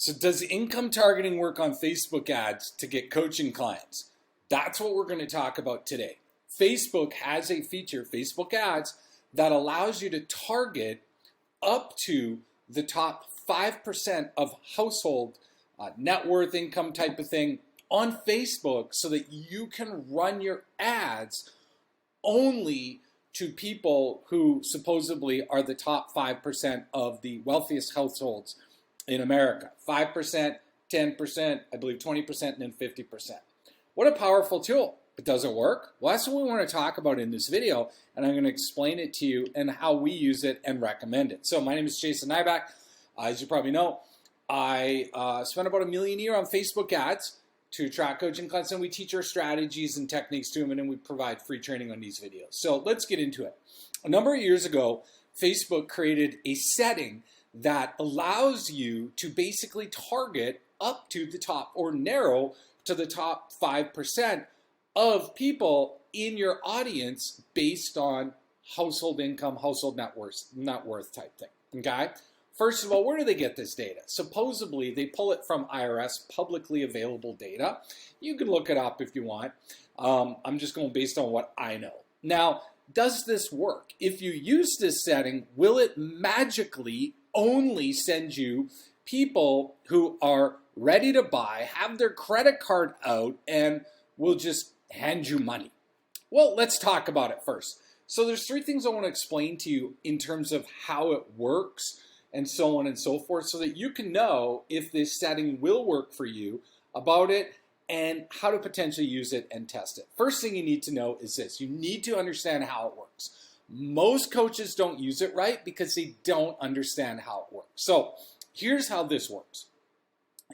So does income targeting work on Facebook ads to get coaching clients? That's what we're going to talk about today. Facebook has a feature, Facebook ads, that allows you to target up to the top 5% of household net worth, income type of thing on Facebook so that you can run your ads only to people who supposedly are the top 5% of the wealthiest households in America. 5%, 10%, I believe 20%, and then 50%. What a powerful tool. But does it work? Well, that's what we want to talk about in this video, and I'm going to explain it to you and how we use it and recommend it. So my name is Jason Nyback. As you probably know, I spent about $1 million a year on Facebook ads to attract coaching clients, and we teach our strategies and techniques to them, and then we provide free training on these videos. So let's get into it. A number of years ago, Facebook created a setting that allows you to basically target up to the top or narrow to the top 5% of people in your audience based on household income, household net worth type thing, okay? First of all, where do they get this data? Supposedly, they pull it from IRS publicly available data. You can look it up if you want. I'm just going based on what I know. Now, does this work? If you use this setting, will it magically only send you people who are ready to buy, have their credit card out, and will just hand you money? Well, let's talk about it first. So there's 3 things I want to explain to you in terms of how it works and so on and so forth, so that you can know if this setting will work for you, about it, and how to potentially use it and test it. First thing you need to know is this. You need to understand how it works. Most coaches don't use it right because they don't understand how it works. So here's how this works.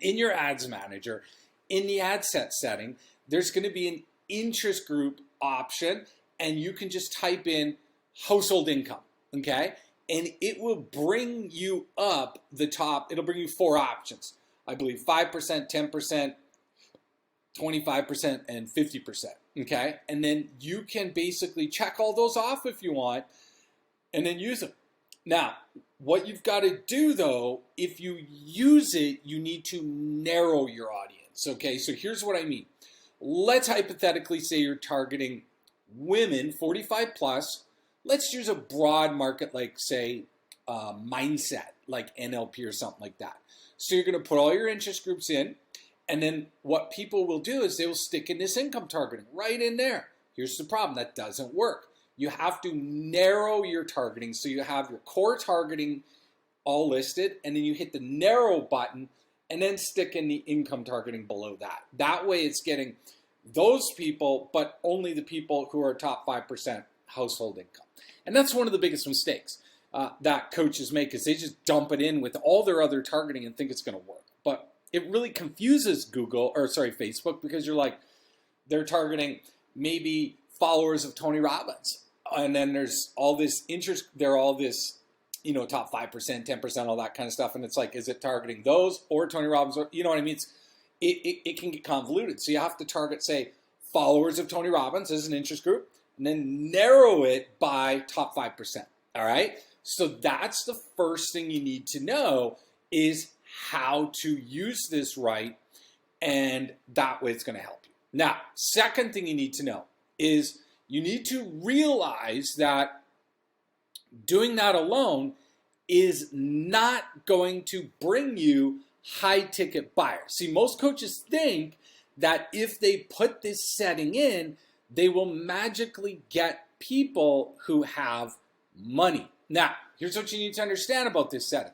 In your ads manager, in the adset setting, there's going to be an interest group option, and you can just type in household income, okay? And it will bring you up the top. It'll bring you 4 options. I believe 5%, 10%, 25%, and 50%, okay? And then you can basically check all those off if you want and then use them. Now, what you've got to do, though, if you use it, you need to narrow your audience, okay? So here's what I mean. Let's hypothetically say you're targeting women 45 plus. Let's use a broad market like, say, mindset, like NLP or something like that. So you're going to put all your interest groups in, and then what people will do is they will stick in this income targeting right in there. Here's the problem. That doesn't work. You have to narrow your targeting so you have your core targeting all listed, and then you hit the narrow button and then stick in the income targeting below that. That way it's getting those people, but only the people who are top 5% household income. And that's one of the biggest mistakes that coaches make, is they just dump it in with all their other targeting and think it's going to work. But it really confuses Facebook, because you're like, they're targeting maybe followers of Tony Robbins. And then there's all this interest, they're all this, top 5%, 10%, all that kind of stuff. And it's like, is it targeting those or Tony Robbins? Or, you know what I mean? It can get convoluted. So you have to target, say, followers of Tony Robbins as an interest group, and then narrow it by top 5%. All right? So that's the first thing you need to know, is how to use this right, and that way it's going to help you. Now, second thing you need to know is you need to realize that doing that alone is not going to bring you high ticket buyers. See, most coaches think that if they put this setting in, they will magically get people who have money. Now, here's what you need to understand about this setting.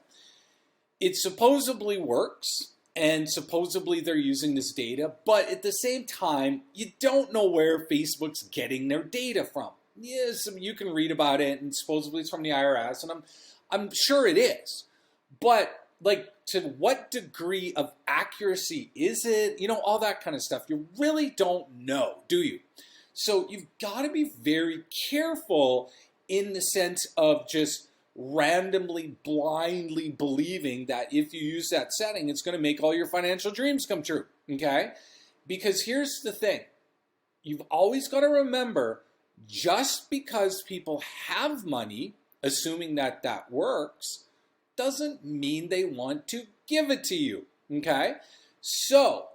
It supposedly works, and supposedly they're using this data, but at the same time, you don't know where Facebook's getting their data from. Yes, you can read about it, and supposedly it's from the IRS, and I'm sure it is. But to what degree of accuracy is it? All that kind of stuff. You really don't know, do you? So you've got to be very careful in the sense of just randomly, blindly believing that if you use that setting, it's going to make all your financial dreams come true, okay? Because here's the thing. You've always got to remember, just because people have money, assuming that works, doesn't mean they want to give it to you, okay? So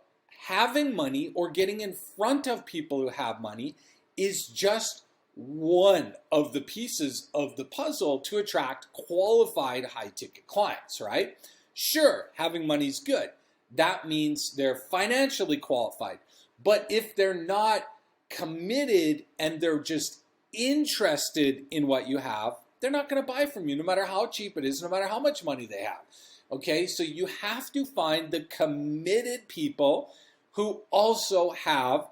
having money or getting in front of people who have money is just one of the pieces of the puzzle to attract qualified high-ticket clients, right? Sure, having money is good. That means they're financially qualified. But if they're not committed and they're just interested in what you have, they're not going to buy from you no matter how cheap it is, no matter how much money they have. Okay, so you have to find the committed people who also have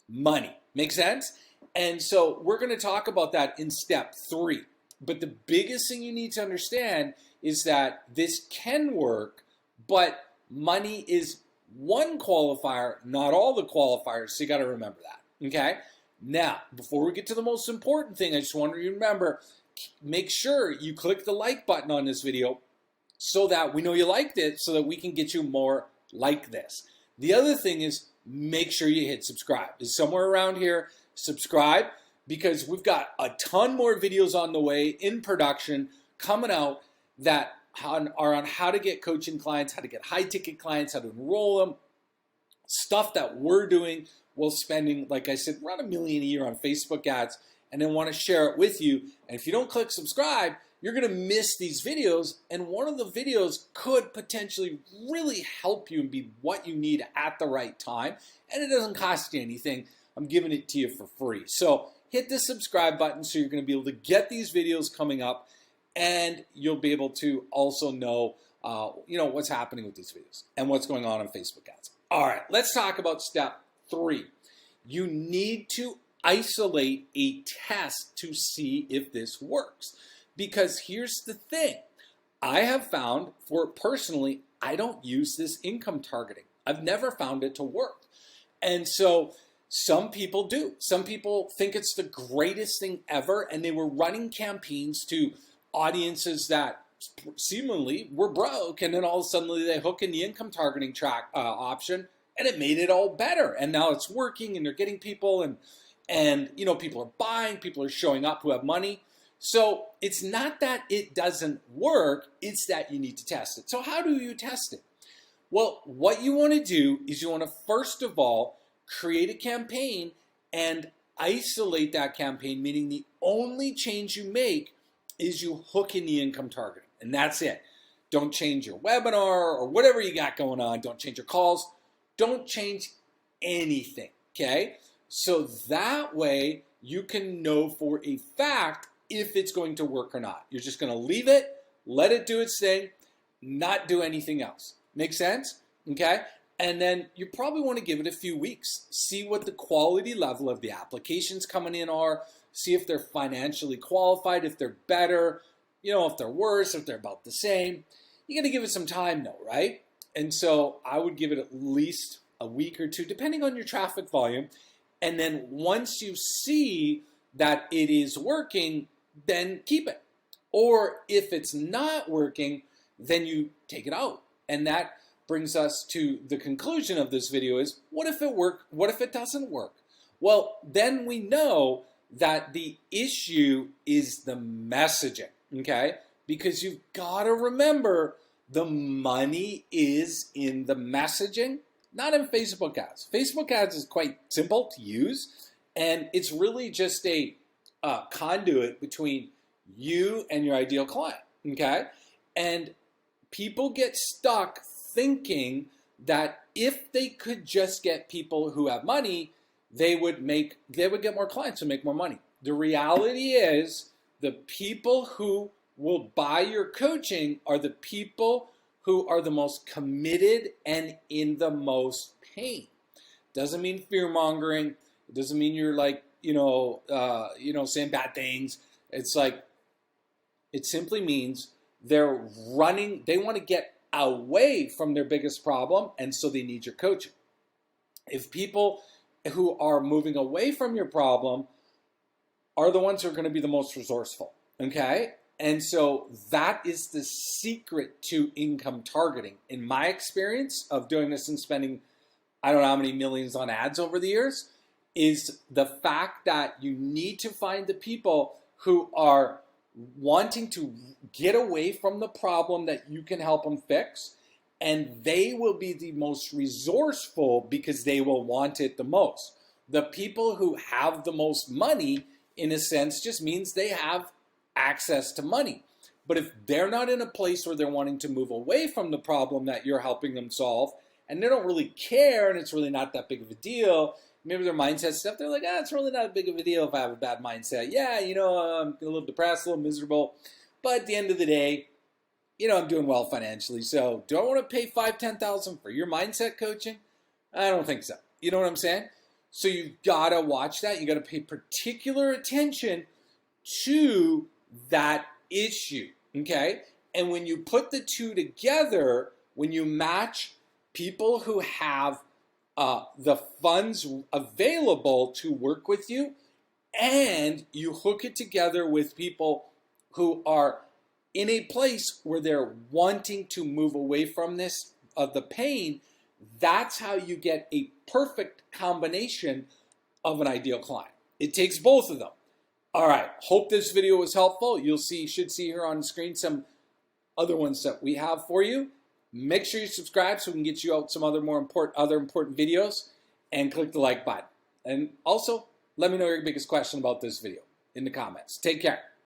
money. Make sense? And so we're going to talk about that in step 3. But the biggest thing you need to understand is that this can work, but money is one qualifier, not all the qualifiers. So you got to remember that. Okay? Now, before we get to the most important thing, I just want you to remember, make sure you click the like button on this video so that we know you liked it, so that we can get you more like this. The other thing is, make sure you hit subscribe. It's somewhere around here. Subscribe, because we've got a ton more videos on the way in production coming out that are on how to get coaching clients, how to get high-ticket clients, how to enroll them, stuff that we're doing while spending, like I said, around $1 million a year on Facebook ads, and then want to share it with you. And if you don't click subscribe, you're going to miss these videos, and one of the videos could potentially really help you and be what you need at the right time, and it doesn't cost you anything. I'm giving it to you for free. So hit the subscribe button so you're going to be able to get these videos coming up, and you'll be able to also know what's happening with these videos and what's going on Facebook ads. All right, let's talk about step 3. You need to isolate a test to see if this works. Because here's the thing. I have found, personally, I don't use this income targeting. I've never found it to work. And so some people do. Some people think it's the greatest thing ever, and they were running campaigns to audiences that seemingly were broke, and then all of a sudden they hook in the income targeting option, and it made it all better. And now it's working, and they're getting people, and people are buying, people are showing up who have money. So it's not that it doesn't work, it's that you need to test it. So how do you test it? Well, what you want to do is you want to, first of all, create a campaign and isolate that campaign, meaning the only change you make is you hook in the income targeting, and that's it. Don't change your webinar or whatever you got going on. Don't change your calls. Don't change anything, okay? So that way you can know for a fact if it's going to work or not. You're just going to leave it, let it do its thing, not do anything else. Make sense? Okay? And then you probably want to give it a few weeks. See what the quality level of the applications coming in are. See if they're financially qualified, if they're better, if they're worse, if they're about the same. You got to give it some time though, right? And so I would give it at least a week or 2, depending on your traffic volume. And then once you see that it is working, then keep it. Or if it's not working, then you take it out. And that brings us to the conclusion of this video is, what if it works? What if it doesn't work? Well, then we know that the issue is the messaging, okay? Because you've got to remember the money is in the messaging, not in Facebook ads. Facebook ads is quite simple to use, and it's really just a conduit between you and your ideal client, okay? And people get stuck thinking that if they could just get people who have money, they would get more clients and make more money. The reality is the people who will buy your coaching are the people who are the most committed and in the most pain. Doesn't mean fear mongering. It doesn't mean you're like, saying bad things. It's like, it simply means they're running, they want to get away from their biggest problem, and so they need your coaching. If people who are moving away from your problem are the ones who are going to be the most resourceful, okay? And so that is the secret to income targeting. In my experience of doing this and spending, I don't know how many millions on ads over the years, is the fact that you need to find the people who are wanting to get away from the problem that you can help them fix, and they will be the most resourceful because they will want it the most. The people who have the most money, in a sense, just means they have access to money. But if they're not in a place where they're wanting to move away from the problem that you're helping them solve, and they don't really care, and it's really not that big of a deal, maybe their mindset stuff, they're like, it's really not big of a deal if I have a bad mindset. Yeah, I'm a little depressed, a little miserable, but at the end of the day, I'm doing well financially. So do I want to pay $5,000, $10,000 for your mindset coaching? I don't think so. You know what I'm saying? So you gotta watch that. You gotta pay particular attention to that issue, okay? And when you put the two together, when you match people who have the funds available to work with you, and you hook it together with people who are in a place where they're wanting to move away from this, of the pain, that's how you get a perfect combination of an ideal client. It takes both of them. All right, hope this video was helpful. You should see here on the screen some other ones that we have for you. Make sure you subscribe so we can get you out some other important videos, and click the like button. And also, let me know your biggest question about this video in the comments. Take care.